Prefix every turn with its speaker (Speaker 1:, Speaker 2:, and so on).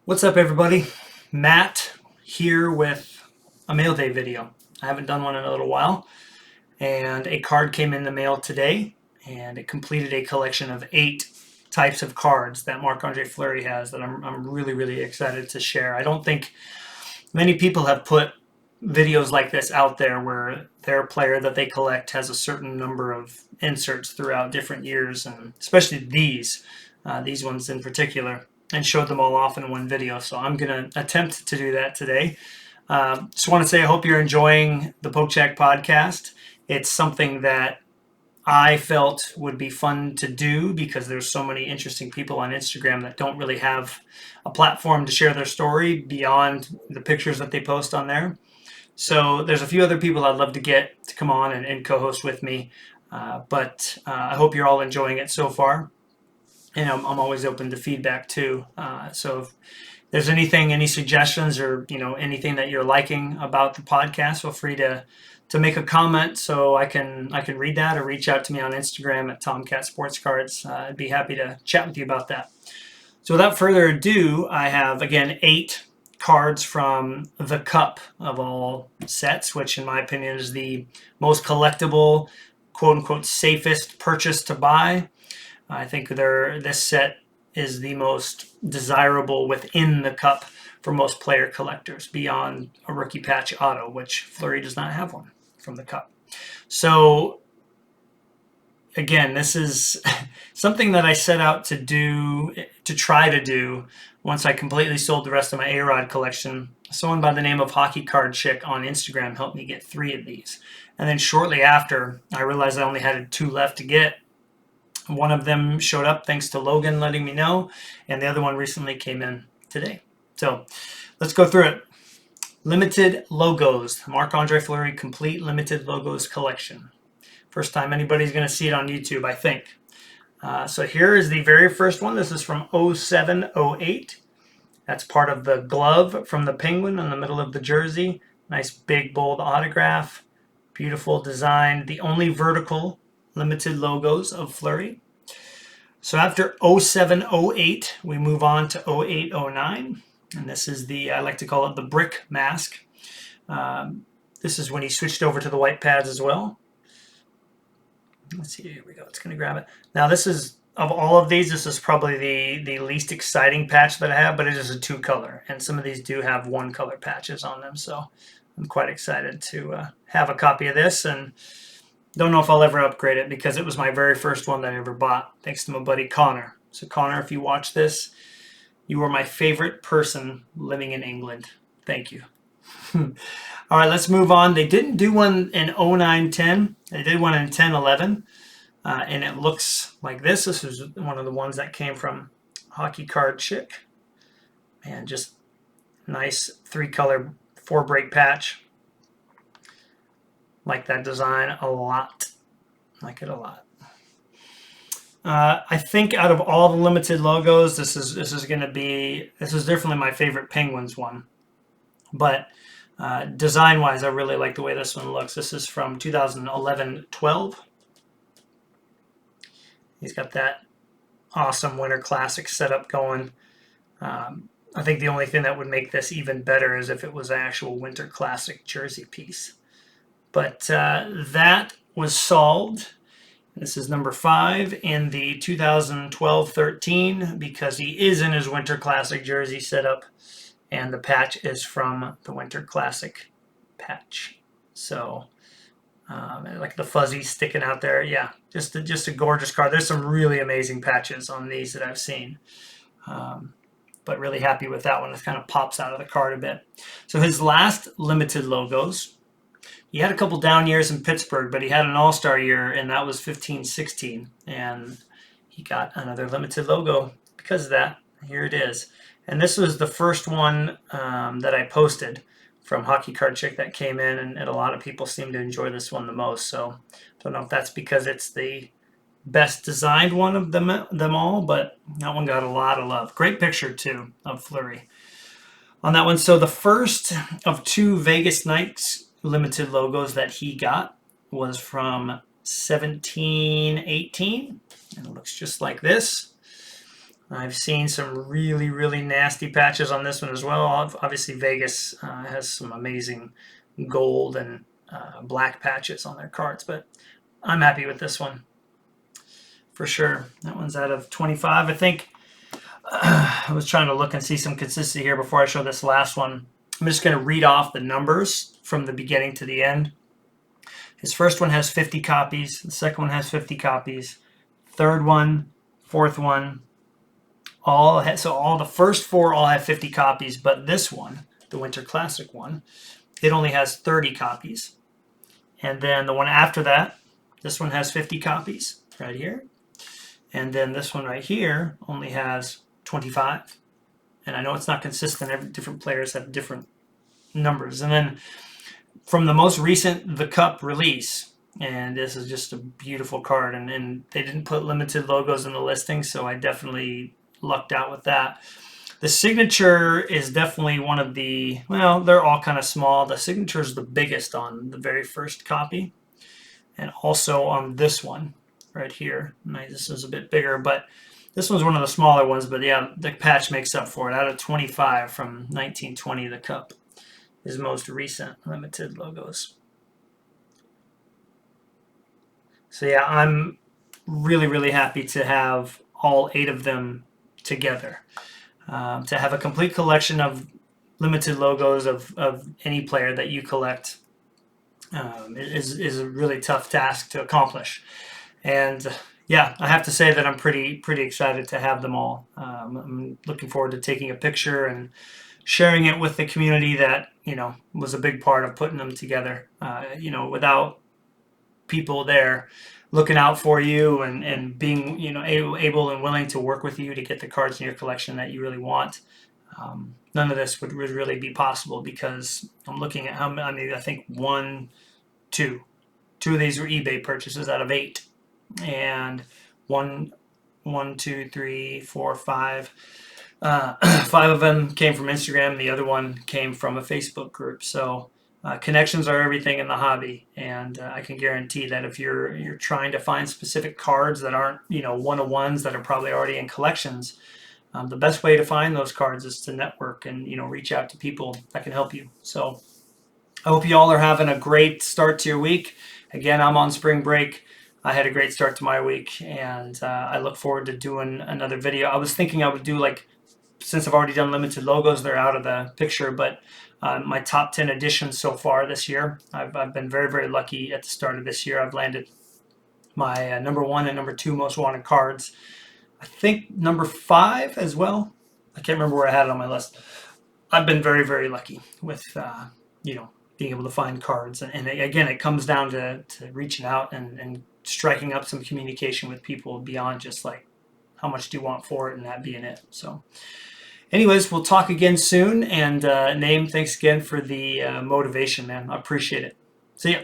Speaker 1: What's up, everybody? Matt here with a mail day video. I haven't done one in a little while, and a card came in the mail today, and it completed a collection of 8 types of cards that Marc-Andre Fleury has that I'm really, really excited to share. I don't think many people have put videos like this out there where their player that they collect has a certain number of inserts throughout different years, and especially these ones in particular, and showed them all off in one video. So I'm going to attempt to do that today. Just want to say I hope you're enjoying the Poke Check podcast. It's something that I felt would be fun to do because there's so many interesting people on Instagram that don't really have a platform to share their story beyond the pictures that they post on there. So there's a few other people I'd love to get to come on and co-host with me. But I hope you're all enjoying it so far. And I'm always open to feedback too. So if there's any suggestions or anything that you're liking about the podcast, feel free to make a comment so I can read that, or reach out to me on Instagram at Tomcat Sports Cards. I'd be happy to chat with you about that. So without further ado, I have again 8 cards from the Cup of all sets, which in my opinion is the most collectible, quote unquote, safest purchase to buy. I think this set is the most desirable within the Cup for most player collectors, beyond a rookie patch auto, which Fleury does not have one from the Cup. So again, this is something that I set out to try to do once I completely sold the rest of my A-Rod collection. Someone by the name of hockeycardchick on Instagram helped me get 3 of these. And then shortly after, I realized I only had 2 left to get. One of them showed up thanks to Logan letting me know, and the other one recently came in today. So let's go through it. Limited logos, Marc-Andre Fleury complete limited logos collection. First time anybody's going to see it on YouTube, I think. So here is the very first one. This is from 07-08. That's part of the glove from the Penguin in the middle of the jersey. Nice big bold autograph. Beautiful design. The only vertical limited logos of Fleury. So after 07-08, we move on to 08-09. And this is I like to call it the brick mask. This is when he switched over to the white pads as well. Let's see, here we go. It's going to grab it. Now this is, of all of these, this is probably the least exciting patch that I have, but it is a 2-color. And some of these do have 1-color patches on them. So I'm quite excited to have a copy of this, and don't know if I'll ever upgrade it because it was my very first one that I ever bought, thanks to my buddy Connor. So Connor, if you watch this, you are my favorite person living in England. Thank you. All right, let's move on. They didn't do one in 09-10. They did one in 10-11. And it looks like this. This is one of the ones that came from hockeycardchick. Man, just nice 3-color 4-break patch. Like that design a lot. Like it a lot. I think out of all the limited logos, this is definitely my favorite Penguins one. But design-wise, I really like the way this one looks. This is from 2011-12. He's got that awesome Winter Classic setup going. I think the only thing that would make this even better is if it was an actual Winter Classic jersey piece. But that was solved. This is number 5 in the 2012-13 because he is in his Winter Classic jersey setup, and the patch is from the Winter Classic patch. So like the fuzzy sticking out there. Yeah, just a gorgeous card. There's some really amazing patches on these that I've seen. But really happy with that one. It kind of pops out of the card a bit. So his last limited logos, he had a couple down years in Pittsburgh, but he had an all-star year, and that was 15-16. And he got another limited logo because of that. Here it is. And this was the first one that I posted from hockeycardchick that came in, and a lot of people seem to enjoy this one the most. So don't know if that's because it's the best designed one of them all, but that one got a lot of love. Great picture, too, of Fleury on that one. So the first of 2 Vegas Knights limited logos that he got was from 17-18, and it looks just like this. I've seen some really, really nasty patches on this one as well. Obviously, Vegas has some amazing gold and black patches on their cards, but I'm happy with this one for sure. That one's out of 25, I think. I was trying to look and see some consistency here before I show this last one. I'm just going to read off the numbers from the beginning to the end. His first one has 50 copies. The second one has 50 copies. Third one, fourth one, so all the first four all have 50 copies, but this one, the Winter Classic one, it only has 30 copies. And then the one after that, this one has 50 copies right here. And then this one right here only has 25. And I know it's not consistent. Different players have different numbers. And then from the most recent The Cup release, and this is just a beautiful card, and they didn't put limited logos in the listing, so I definitely lucked out with that. The signature is definitely one of the, well, they're all kind of small. The signature is the biggest on the very first copy, and also on this one right here. This is a bit bigger, but this one's one of the smaller ones. But yeah, the patch makes up for it. Out of 25 from 1920, The Cup is most recent limited logos. So yeah, I'm really, really happy to have all 8 of them together. To have a complete collection of limited logos of any player that you collect is a really tough task to accomplish. And yeah, I have to say that I'm pretty excited to have them all. I'm looking forward to taking a picture and sharing it with the community that, was a big part of putting them together. Without people there looking out for you and being, able and willing to work with you to get the cards in your collection that you really want, none of this would really be possible, because I'm looking at how many, I think two of these were eBay purchases out of 8, and one, two, three, four, 5. 5 of them came from Instagram. The other one came from a Facebook group. So connections are everything in the hobby, and I can guarantee that if you're trying to find specific cards that aren't one-of-ones that are probably already in collections, the best way to find those cards is to network and reach out to people that can help you. So I hope you all are having a great start to your week. Again, I'm on spring break. I had a great start to my week, and I look forward to doing another video. I was thinking I would do, since I've already done limited logos, they're out of the picture, but my top 10 editions so far this year, I've been very, very lucky at the start of this year. I've landed my number 1 and number 2 most wanted cards. I think number 5 as well. I can't remember where I had it on my list. I've been very, very lucky with, being able to find cards. And again, it comes down to reaching out and striking up some communication with people beyond just how much do you want for it and that being it. So anyways, we'll talk again soon. And Naeem, thanks again for the motivation, man. I appreciate it. See ya.